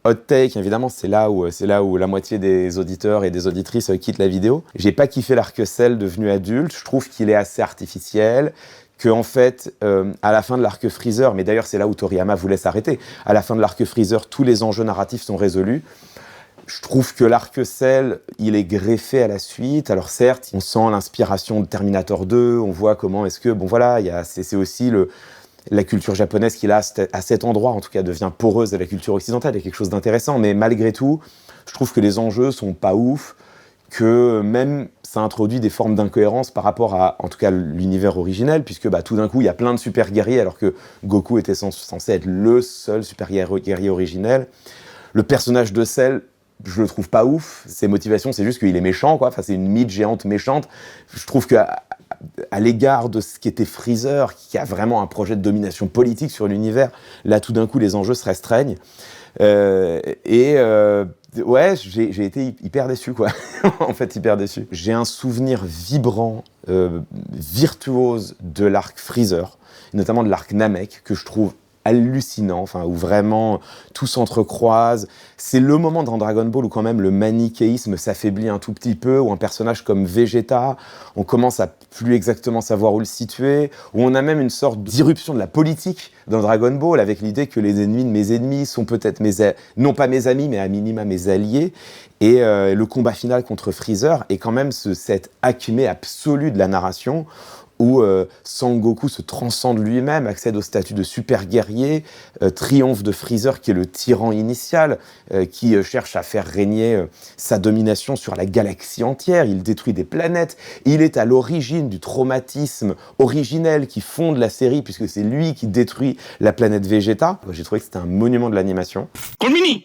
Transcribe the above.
hot take, évidemment, c'est là où la moitié des auditeurs et des auditrices quittent la vidéo. J'ai pas kiffé l'Arc-Cell devenu adulte. Je trouve qu'il est assez artificiel. Que en fait, à la fin de l'arc Freezer, mais d'ailleurs c'est là où Toriyama voulait s'arrêter, à la fin de l'arc Freezer, tous les enjeux narratifs sont résolus. Je trouve que l'Arc-Cell, il est greffé à la suite. Alors certes, on sent l'inspiration de Terminator 2, on voit comment est-ce que, bon voilà, c'est aussi la culture japonaise qui là, à cet endroit, en tout cas, devient poreuse à la culture occidentale. Il y a quelque chose d'intéressant, mais malgré tout, je trouve que les enjeux sont pas ouf, que même ça introduit des formes d'incohérence par rapport à, en tout cas, l'univers originel, puisque tout d'un coup, il y a plein de super guerriers, alors que Goku était censé être le seul super guerrier originel. Le personnage de Cell, je le trouve pas ouf. Ses motivations, c'est juste qu'il est méchant, quoi. Enfin, c'est une mythe géante méchante. Je trouve qu'à l'égard de ce qu'était Freezer, qui a vraiment un projet de domination politique sur l'univers, là, tout d'un coup, les enjeux se restreignent. Ouais, j'ai été hyper déçu, quoi. En fait, hyper déçu. J'ai un souvenir vibrant, virtuose de l'arc Freezer, notamment de l'arc Namek, que je trouve hallucinant, enfin, où vraiment tout s'entrecroise. C'est le moment dans Dragon Ball où quand même le manichéisme s'affaiblit un tout petit peu, où un personnage comme Vegeta, on commence à plus exactement savoir où le situer, où on a même une sorte d'irruption de la politique dans Dragon Ball, avec l'idée que les ennemis de mes ennemis sont peut-être non pas mes amis, mais à minima mes alliés. Et le combat final contre Freezer est quand même cette acmé absolue de la narration, où Sangoku se transcende lui-même, accède au statut de super guerrier, triomphe de Freezer qui est le tyran initial, qui cherche à faire régner sa domination sur la galaxie entière, il détruit des planètes, il est à l'origine du traumatisme originel qui fonde la série, puisque c'est lui qui détruit la planète Vegeta. J'ai trouvé que c'était un monument de l'animation. Conmini